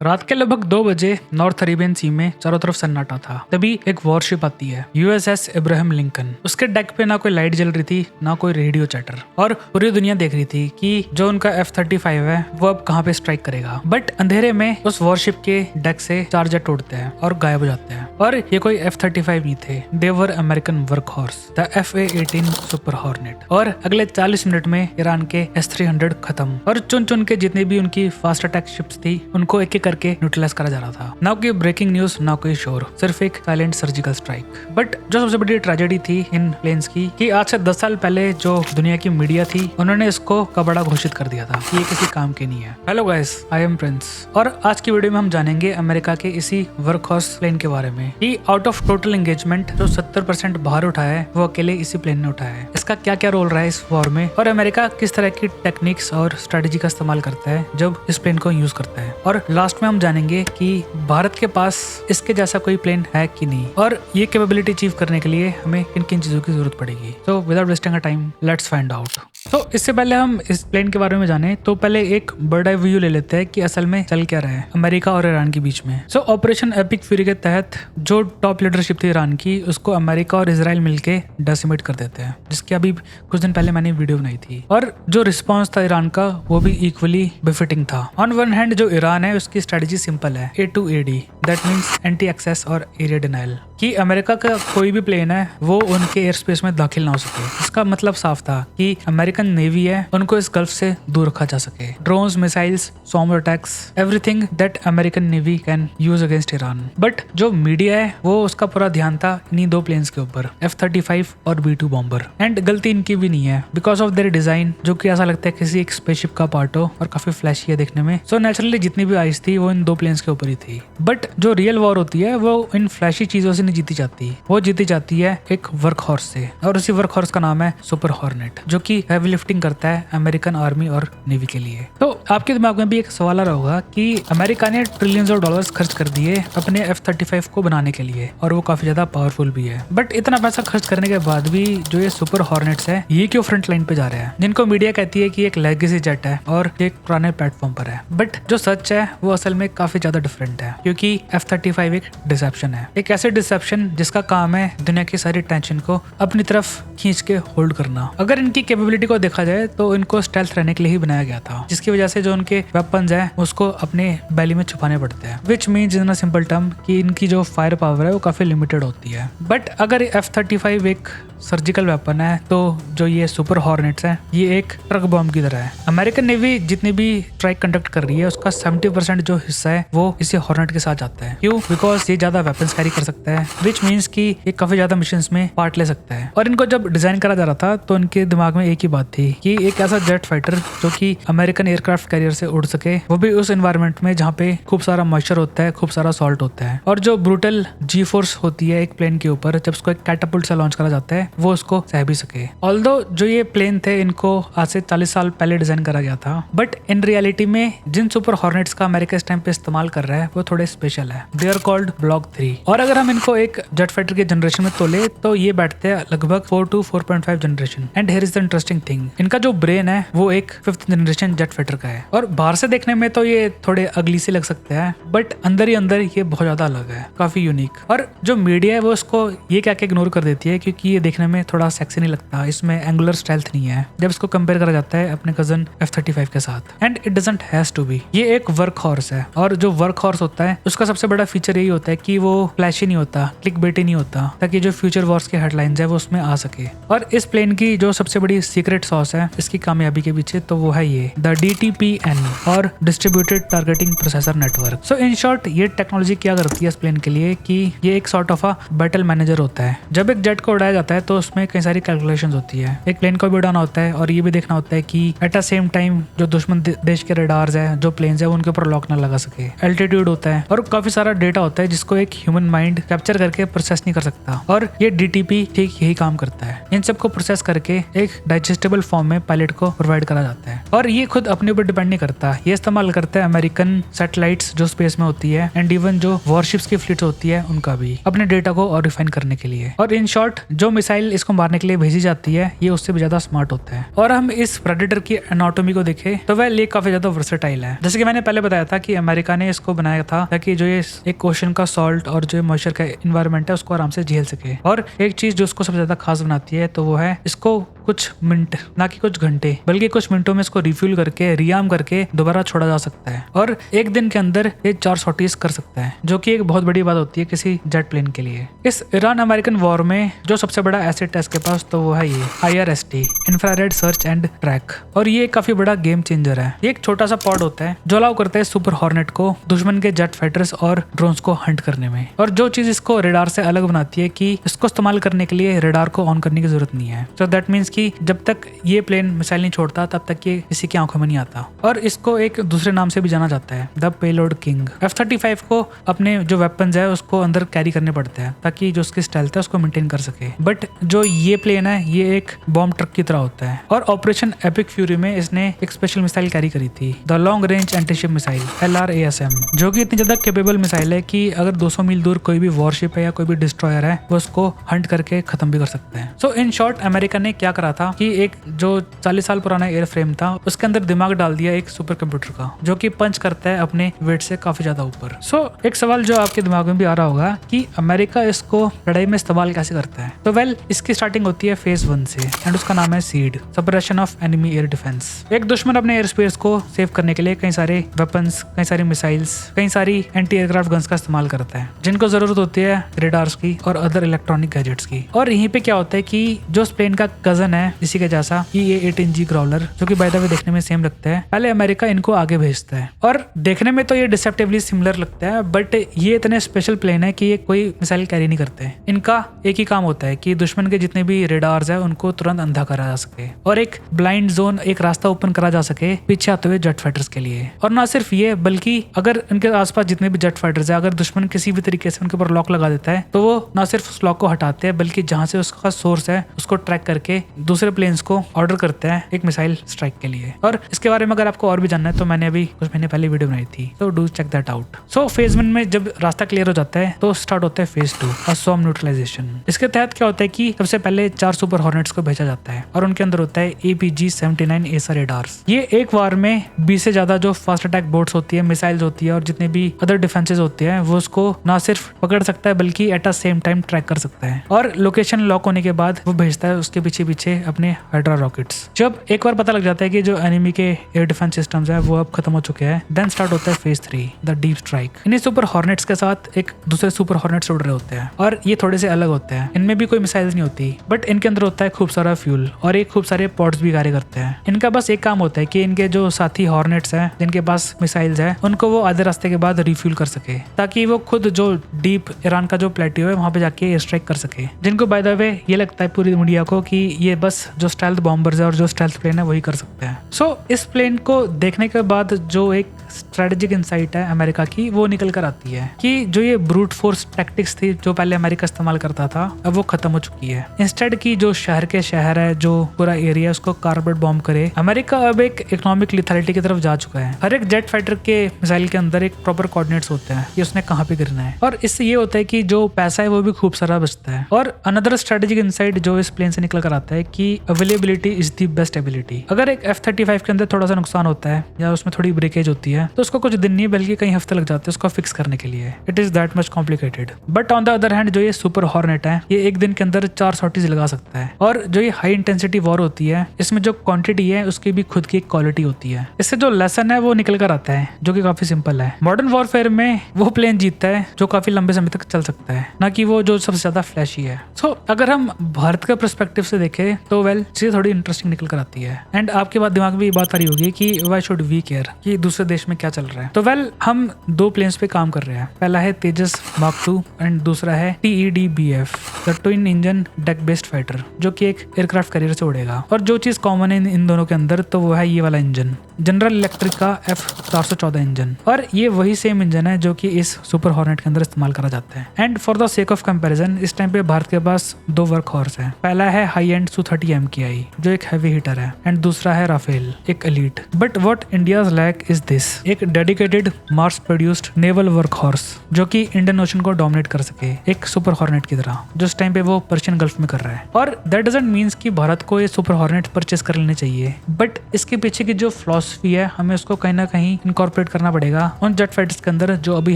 रात के लगभग 2 बजे नॉर्थ अरेबियन सी में चारों तरफ सन्नाटा था। तभी एक वॉरशिप आती है, यूएसएस इब्राहिम लिंकन। उसके डेक पे ना कोई लाइट जल रही थी, ना कोई रेडियो चैटर, और पूरी दुनिया देख रही थी कि जो उनका F-35 है वो अब कहाँ पे स्ट्राइक करेगा। बट अंधेरे में उस वॉरशिप के डेक से 4 जेट उड़ते हैं और गायब हो जाते हैं। और ये कोई F-35 नहीं थे, they were American workhorse, the FA-18 super hornet. और अगले 40 मिनट में ईरान के S-300 खत्म, और चुन चुन के जितने भी उनकी फास्ट अटैक शिप्स थी उनको एक करके न्यूट्रलाइज करा जा रहा था। ना कोई ब्रेकिंग न्यूज, ना कोई शोर, सिर्फ एक साइलेंट सर्जिकल स्ट्राइक। बट जो सबसे बड़ी ट्रेजेडी थी इन प्लेन्स की कि आज से 10 साल पहले जो दुनिया की मीडिया थी उन्होंने इसको कबड़ा घोषित कर दिया था कि ये किसी काम के नहीं है। Hello guys, I am Prince, और आज की वीडियो में हम जानेंगे अमेरिका के इसी वर्कहॉर्स प्लेन के बारे में कि आउट ऑफ टोटल एंगेजमेंट जो 70% बाहर उठाया है वो अकेले इसी प्लेन ने उठाया है। इसका क्या क्या रोल रहा है इस वॉर में, और अमेरिका किस तरह की टेक्निक्स और स्ट्रेटेजी का इस्तेमाल करता है जब इस प्लेन को यूज करता है। और लास्ट में हम जानेंगे कि भारत के पास इसके जैसा कोई प्लेन है कि नहीं, और ये कैपेबिलिटी अचीव करने के लिए हमें किन किन चीजों की जरूरत पड़ेगी। तो without wasting a time, let's find out. तो इससे पहले हम इस प्लेन के बारे में जाने तो पहले एक बर्ड आई व्यू ले लेते हैं कि असल में चल क्या रहा है अमेरिका और ईरान के बीच में। सो ऑपरेशन एपिक फ्यूरी के तहत जो टॉप लीडरशिप थी ईरान की, उसको अमेरिका और इजराइल मिलके डेसिमेट कर देते हैं, जिसकी अभी कुछ दिन पहले मैंने वीडियो बनाई थी। और जो रिस्पॉन्स था ईरान का वो भी इक्वली बिफिटिंग था। ऑन वन हैंड जो ईरान है उसकी स्ट्रेटेजी सिंपल है, A to AD, that means anti access और एरिया डिनाइल, कि अमेरिका का कोई भी प्लेन है वो उनके एयर स्पेस में दाखिल ना हो सके। इसका मतलब साफ था कि अमेरिकन नेवी है उनको इस गल्फ से दूर रखा जा सके। Drones, missiles, bomb attacks, everything that American navy can use against Iran. But जो मीडिया है वो उसका पूरा ध्यान था इन्हीं दो प्लेन्स के ऊपर, F-35 और B-2 बॉम्बर। एंड गलती इनकी भी नहीं है, बिकॉज ऑफ देयर डिजाइन, जो कि ऐसा लगता है किसी एक स्पेसशिप का पार्ट हो और काफी फ्लैशी है देखने में। सो नेचुरली जितनी भी आइस थी वो इन दो प्लेन्स के ऊपर ही थी। बट जो रियल वॉर होती है वो इन फ्लैशी चीजों से नहीं जीती जाती, वो जीती जाती है एक वर्कहॉर्स से, और उसी वर्कहॉर्स का नाम है सुपर हॉर्नेट, जो कि हैवी लिफ्टिंग करता है अमेरिकन आर्मी और नेवी के लिए। तो आपके दिमाग में भी एक सवाल आ रहा होगा कि अमेरिका ने ट्रिलियंस ऑफ डॉलर्स खर्च कर दिए अपने F-35 को बनाने के लिए, और वो काफी ज्यादा पावरफुल भी है। बट इतना पैसा खर्च करने के बाद भी जो ये सुपर हॉर्नेट्स है ये क्यों फ्रंट लाइन पे जा रहे हैं, जिनको मीडिया कहती है कि एक लेगेसी जेट है और एक पुराने प्लेटफॉर्म पर है। बट जो सच है वो असल में काफी ज्यादा डिफरेंट है, क्योंकि F-35 एक डिसेप्शन है, एक ऐसे डिसेप्शन जिसका काम है दुनिया की सारी टेंशन को अपनी तरफ खींच के होल्ड करना। अगर इनकी कैपेबिलिटी को देखा जाए तो इनको स्टेल्थ रहने के लिए ही बनाया गया था, जिसकी वजह से जो उनके वेपन्स है उसको अपने बैली में छुपाने पड़ते हैं, which means in a simple term कि इनकी जो फायर पावर है वो काफी लिमिटेड होती है। बट अगर F-35 एक सर्जिकल वेपन है तो जो ये सुपर हॉर्नेट्स है ये एक ट्रक बॉम्ब की तरह है। अमेरिकन नेवी जितनी भी स्ट्राइक कंडक्ट कर रही है उसका 70% जो हिस्सा है वो इसी हॉर्नेट के साथ जाता है। क्यों? बिकॉज ये ज्यादा वेपन्स कैरी कर सकता है, विच मीन्स कि ये काफी ज्यादा मिशंस में पार्ट ले सकता है। और इनको जब डिजाइन करा जा रहा था तो उनके दिमाग में एक ही बात थी कि एक ऐसा जेट फाइटर जो कि अमेरिकन एयरक्राफ्ट कैरियर से उड़ सके, वो भी उस एनवायरमेंट में जहाँ पे खूब सारा मॉइस्चर होता है, खूब सारा सॉल्ट होता है, और जो ब्रूटल जी फोर्स होती है एक प्लेन के ऊपर जब उसको एक कैटापुल्ट से लॉन्च करा जाता है वो उसको सह भी सके। ऑल्दो जो ये प्लेन थे इनको आज से 40 साल पहले डिजाइन करा गया था, बट इन रियलिटी में जिन सुपर हॉर्नेट्स का अमेरिका इस टाइम पे इस्तेमाल कर रहा है वो थोड़े स्पेशल है। दे आर कॉल्ड ब्लॉक 3, और अगर हम इनको एक जेट फाइटर के जनरेशन में तोले तो ये बैठते हैं लगभग 4 to 4.5 generation. And here is the interesting thing, इनका जो ब्रेन है वो एक 5th जनरेशन जेट फाइटर का है। और बाहर से देखने में तो ये थोड़े अगली से लग सकते हैं, बट अंदर ही अंदर ये बहुत ज्यादा अलग है, काफी यूनिक। और जो मीडिया है वो उसको ये क्या क्या इग्नोर कर देती है क्योंकि ये देखने में थोड़ा सेक्सी नहीं लगता, इसमें एंगुलर स्टाइल्थ नहीं है जब इसको कंपेयर करा जाता है अपने कजन F-35 के साथ। And it doesn't has to be, ये एक वर्क हॉर्स है, और जो वर्क हॉर्स होता है उसका सबसे बड़ा फीचर यही होता है कि वो फ्लैशी नहीं होता, क्लिक बेटी नहीं होता, ताकि जो फ्यूचर वॉर्स के हेडलाइंस है वो उसमें आ सके। और इस प्लेन की जो सबसे बड़ी सीक्रेट सॉस है इसकी कामयाबी के पीछे तो वो है ये द DTPN और distributed targeting processor network. So in short ये टेक्नोलॉजी क्या करती है इस प्लेन के लिए कि ये एक sort of a battle manager होता है। जब एक जेट को उड़ाया जाता है तो उसमें कई सारी कैलकुलेशंस होती है, एक प्लेन को भी उड़ाना होता है और ये भी देखना होता है कि एट द सेम टाइम जो दुश्मन देश के रडार्स है, जो प्लेन्स है उनके ऊपर लॉक ना लगा सके। एल्टीट्यूड होता है और काफी सारा डेटा होता है जिसको एक ह्यूमन माइंड कैप्चर करके प्रोसेस नहीं कर सकता, और ये DTP ठीक यही काम करता है। इन सबको प्रोसेस करके एक डाइजेस्टिव एडजस्टेबल फॉर्म में पायलट को प्रोवाइड करा जाता है। और ये खुद अपने ऊपर डिपेंड नहीं करता, ये इस्तेमाल करता है अमेरिकन सैटेलाइट्स जो स्पेस में होती है एंड इवन जो वॉरशिप्स की फ्लीट होती है उनका भी, अपने डेटा को और रिफाइन करने के लिए। और इन शॉर्ट जो मिसाइल इसको मारने के लिए भेजी जाती है ये उससे भी ज्यादा स्मार्ट होता है। और हम इस प्रेडेटर की एनाटॉमी को देखें तो वह ये काफी ज्यादा वर्सेटाइल है। जैसे कि मैंने पहले बताया था कि अमेरिका ने इसको बनाया था ताकि जो ये एक ओशन का सॉल्ट और जो मॉइस्चर का इन्वायरमेंट है उसको आराम से झेल सके। और एक चीज जो उसको सबसे ज्यादा खास बनाती है तो वो है इसको कुछ मिनट ना कि कुछ घंटे बल्कि कुछ मिनटों में इसको रिफ्यूल करके रियाम करके दोबारा छोड़ा जा सकता है। और एक दिन के अंदर ये 4 सॉर्टीज कर सकता है, जो कि एक बहुत बड़ी बात होती है किसी जेट प्लेन के लिए। इस ईरान अमेरिकन वॉर में जो सबसे बड़ा एसेट है इसके पास तो वो है ये IRST, infrared search and track. और ये काफी बड़ा गेम चेंजर है। ये एक छोटा सा पॉड होता है जो अलाउ करता है सुपर हॉर्नेट को दुश्मन के जेट फाइटर्स और ड्रोन्स को हंट करने में। और जो चीज इसको रेडार से अलग बनाती है कि इसको इस्तेमाल करने के लिए रेडार को ऑन करने की जरूरत नहीं है। सो दैट मीन्स कि जब तक ये प्लेन मिसाइल नहीं छोड़ता तब तक ये किसी की आंखों में नहीं आता। और इसको एक दूसरे नाम से भी जाना जाता है, द पेलोड किंग। F-35 को अपने जो वेपन्स है उसको अंदर कैरी करने पड़ते हैं ताकि जो उसकी स्टेल्थ है उसको मेंटेन कर सके। बट जो ये प्लेन है ये एक बॉम्ब ट्रक की तरह होता है। और ऑपरेशन एपिक फ्यूरी में इसने एक स्पेशल मिसाइल कैरी करी थी, the long range antiship missile LRASM, जो कि इतनी ज्यादा कैपेबल मिसाइल है कि अगर 200 मील दूर कोई भी वॉरशिप है या कोई भी डिस्ट्रॉयर है वो उसको हंट करके खत्म भी कर सकते हैं। सो इन शॉर्ट अमेरिका ने क्या करा था कि एक जो 40 साल पुराना एयर फ्रेम था उसके अंदर दिमाग डाल दिया एक सुपर कंप्यूटर का, जो कि पंच करता है अपने वेट से काफी ज्यादा ऊपर। सो एक सवाल जो आपके दिमाग में भी आ रहा होगा कि अमेरिका इसको लड़ाई में इस्तेमाल कैसे करता है। तो वेल इसकी स्टार्टिंग होती है फेज 1 से एंड उसका नाम है seed, suppression of enemy air defence. एक दुश्मन अपने एयर स्पेस को सेव करने के लिए कई सारे वेपन्स, कई सारी मिसाइल्स, कई सारी एंटी एयरक्राफ्ट गन्स का इस्तेमाल करता है जिनको जरूरत होती है रेडार्स की और अदर इलेक्ट्रॉनिक गैजेट्स की। और यहीं पे क्या होता है कि जो उस प्लेन का कजन है इसी के जैसा EA-18G ग्राउलर, जो कि बाय द वे देखने में सेम लगता है, पहले अमेरिका इनको आगे भेजता है। और देखने में तो ये डिसेप्टिवली सिमिलर लगता है बट ये इतने स्पेशल प्लेन है कि ये कोई मिसाइल कैरी नहीं करते। इनका एक ही काम होता है कि दुश्मन के जितने भी रेडार्स है उनको तुरंत अंधा करा जा सके और एक ब्लाइंड जोन, एक रास्ता ओपन करा जा सके पीछे आते हुए जेट फाइटर्स के लिए। और ना सिर्फ ये बल्कि अगर इनके आसपास जितने भी जेट फाइटर्स है अगर दुश्मन किसी भी तरीके से उनके ऊपर लॉक लगा देता है तो वो ना सिर्फ उस लॉक को हटाते हैं बल्कि जहां से उसका सोर्स है उसको ट्रैक करके दूसरे प्लेन्स को ऑर्डर करते हैं एक मिसाइल स्ट्राइक के लिए। और इसके बारे में अगर आपको और भी जानना है तो मैंने अभी कुछ महीने पहले वीडियो बनाई थी, तो do check that out. So phase 1 में जब रास्ता क्लियर हो जाता है तो स्टार्ट होता है फेज 2, अस्सॉम न्यूट्रलाइजेशन। इसके तहत क्या होता है कि सबसे पहले 4 सुपर हॉर्नेट्स को भेजा जाता है और उनके अंदर होता है APG-79 एसर रेडार्स। ये एक बार में 20 से ज्यादा जो फास्ट अटैक बोट्स होती है, मिसाइल्स होती है और जितने भी अदर डिफेंसेस होते हैं वो उसको ना सिर्फ पकड़ सकता है बल्कि at a same time track कर सकता है। और लोकेशन लॉक होने के बाद वो भेजता है उसके पीछे पीछे अपने हाइड्रा रॉकेट्स। जब एक बार पता लग जाता है कि जो एनिमी के एयर डिफेंस सिस्टम्स है वो अब खत्म हो चुके हैं, देन स्टार्ट होता है फेज 3, द डीप स्ट्राइक। इन्हीं सुपर हॉर्नेट्स के साथ एक दूसरे सुपर हॉर्नेट्स उड़ रहे होते हैं और ये थोड़े से अलग होते हैं। इनमें भी कोई मिसाइल्स नहीं होती बट इनके अंदर होता है खूब सारा फ्यूल और एक खूब सारे पॉड्स भी कार्य करते हैं। इनका बस एक काम होता है कि इनके जो साथी हॉर्नेट्स हैं जिनके पास मिसाइल्स है उनको वो आधे रास्ते के बाद रिफ्यूल कर सके ताकि वो खुद जो डीप ईरान का जो प्लेटियो है वहां पे जाके एयर स्ट्राइक कर सके। जिनको बाय द वे ये लगता है पूरी मीडिया को कि ये बस जो स्टेल्थ बॉम्बर्स है और जो स्टेल्थ प्लेन है वही कर सकते हैं। सो इस प्लेन को देखने के बाद जो एक स्ट्रेटेजिक इंसाइट है अमेरिका की वो निकल कर आती है कि जो ये ब्रूट फोर्स टैक्टिक्स थी जो पहले अमेरिका इस्तेमाल करता था अब वो खत्म हो चुकी है। इंस्टेड की जो शहर के शहर है, जो पूरा एरिया उसको कार्बेट बॉम्ब करे, अमेरिका अब एक इकोनॉमिक लिथैलिटी की तरफ जा चुका है। हर एक जेट फाइटर के मिसाइल के अंदर एक प्रॉपर कोऑर्डिनेट्स होते हैं कि उसने कहाँ पे गिरना है और इससे ये होता है कि जो पैसा है वो भी खूब सारा बचता है। और अनदर स्ट्रेटेजिक इंसाइट जो इस प्लेन से निकल कर आता है कि availability is the best ability. अगर एक F-35 के अंदर थोड़ा सा नुकसान होता है या उसमें थोड़ी ब्रेकेज होती है तो उसको कुछ दिन नहीं बल्कि कई हफ्ते लग जाते हैं उसको फिक्स करने के लिए। It is that much complicated. But on the other hand जो ये सुपर हॉर्नेट है ये एक दिन के अंदर 4 सॉर्टीज लगा सकता है। और जो ये हाई इंटेंसिटी वॉर होती है इसमें जो क्वांटिटी है उसकी भी खुद की एक क्वालिटी होती है। इससे जो लेसन है वो निकल कर आता है जो कि काफी सिंपल है। मॉडर्न वॉरफेयर में वो प्लेन जीतता है जो काफी लंबे समय तक चल सकता है, ना कि वो जो सबसे ज्यादा फ्लैशी है। सो अगर हम भारत के पर्सपेक्टिव से देखें तो वेल चीजें थोड़ी इंटरेस्टिंग निकल कर आती है। एंड आपके बाद दिमाग में ये बात आ रही होगी कि व्हाई शुड वी केयर कि दूसरे देश में क्या चल रहा है। तो वेल हम 2 प्लेन्स पे काम कर रहे हैं। पहला है तेजस Mark 2 एंड दूसरा है TED-BF। The twin engine deck based fighter, जो कि एक एयरक्राफ्ट कैरियर से उड़ेगा। और जो चीज कॉमन है इन दोनों के अंदर तो वो है ये वाला इंजन, जनरल इलेक्ट्रिक का F414 इंजन। और ये वही सेम इंजन है जो कि इस सुपर हॉर्नेट के अंदर इस्तेमाल करा जाता है। And for the sake of comparison, इस टाइम पे भारत के पास 2 वर्क हॉर्स है। पहला है हाई एंड Su-30 MKI जो एक हैवी हिटर है, एंड दूसरा है राफेल, एक elite. But what India's lack is this, एक dedicated mass produced naval workhorse जो कि इंडियन ओशन को डोमिनेट कर सके, एक सुपर हॉर्नेट की तरह, जो इस टाइम पे वो पर्शियन गल्फ में कर रहा है। और दैट डजंट मीन्स कि भारत को ये सुपर हॉर्नेट परचेस कर लेने चाहिए, बट इसके पीछे की जो फिलॉसफी है हमें उसको कहीं ना कहीं इनकॉर्पोरेट करना पड़ेगा उन जेट फाइटर्स के अंदर जो अभी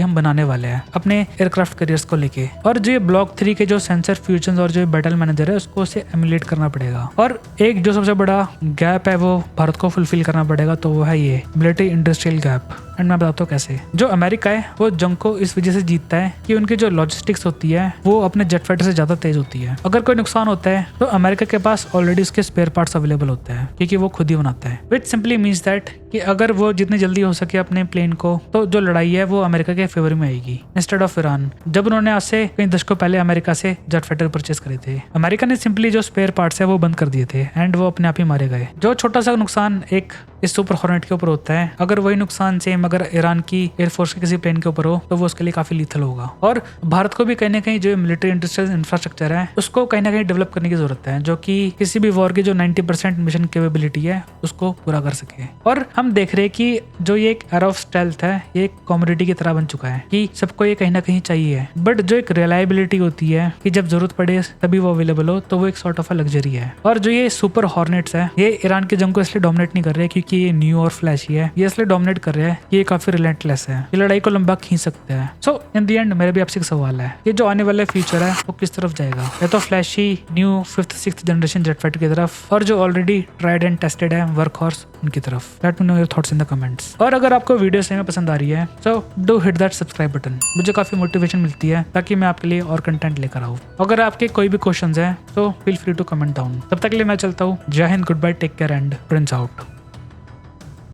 हम बनाने वाले हैं अपने एयरक्राफ्ट कैरियर्स को लेके। और जो ब्लॉक 3 के जो सेंसर फ्यूजन और जो बैटल मैनेजर है उसको उसे एमुलेट करना पड़ेगा। और एक जो सबसे बड़ा गैप है वो भारत को फुलफिल करना पड़ेगा, तो वो है ये मिलिट्री इंडस्ट्रियल गैप। एंड मैं बताता हूँ कैसे। जो अमेरिका है वो जंग को इस वजह से जीतता है कि उनकी जो लॉजिस्टिक्स होती है वो अपने जेट फाइटर से ज्यादा तेज होती है। अगर कोई नुकसान होता है तो अमेरिका के पास ऑलरेडी उसके स्पेयर पार्ट्स अवेलेबल होते हैं क्योंकि वो खुद ही बनाता है, विच सिंपली मीन्स दैट कि अगर वो जितनी जल्दी हो सके अपने प्लेन को, तो जो लड़ाई है वो अमेरिका के फेवर में आएगी इंस्टेड ऑफ ईरान। जब उन्होंने आज से कई दशकों पहले अमेरिका से जेट फाइटर परचेस करे थे, अमेरिका ने सिंपली जो स्पेयर पार्ट्स है वो बंद कर दिए थे एंड वो अपने आप ही मारे गए। जो छोटा सा नुकसान एक इस सुपर हॉर्नेट के ऊपर होता है, अगर वही नुकसान सेम अगर ईरान की एयरफोर्स के किसी प्लेन के ऊपर हो तो वो उसके लिए काफी लीथल होगा। और भारत को भी कहीं ना कहीं जो मिलिट्री इंडस्ट्रियल इंफ्रास्ट्रक्चर है उसको कहीं ना कहीं डेवलप करने की जरूरत है, जो कि किसी भी वॉर की जो 90% मिशन कैपेबिलिटी है उसको पूरा कर सके। और हम देख रहे हैं कि जो ये एक एरा ऑफ स्टेल्थ है ये एक कॉमोडिटी की तरह बन चुका है कि सबको ये कहीं ना कहीं चाहिए, बट जो एक रिलायबिलिटी होती है कि जब जरूरत पड़े तभी वो अवेलेबल हो, तो वो एक सॉर्ट ऑफ अ लग्जरी है। और जो ये सुपर हॉर्नेट्स है ये ईरान की जंग को इसलिए डोमिनेट नहीं कर रहे क्योंकि ये न्यू और फ्लैशी है, ये इसलिए डोमिनेट कर रहे हैं कि ये काफी रिलेंटलेस है, ये लड़ाई को लंबा खींच सकते हैं। सो इन द एंड मेरा भी आपसे एक सवाल है, ये जो आने वाला फ्यूचर है वो किस तरफ जाएगा, या तो flashy new 5th 6th generation jet fighter की तरफ, और जो ऑलरेडी ट्राइड एंड टेस्टेड है वर्क हॉर्स उनकी तरफ। Let me know your thoughts in the comments. और अगर आपको वीडियो सही में पसंद आ रही है तो do hit that subscribe button, मुझे काफी मोटिवेशन मिलती है ताकि मैं आपके लिए और कंटेंट लेकर आऊँ। अगर आपके कोई भी क्वेश्चंस हैं तो feel free to comment down. तब तक के लिए मैं चलता हूँ। जय हिंद, good bye, take care and prince out.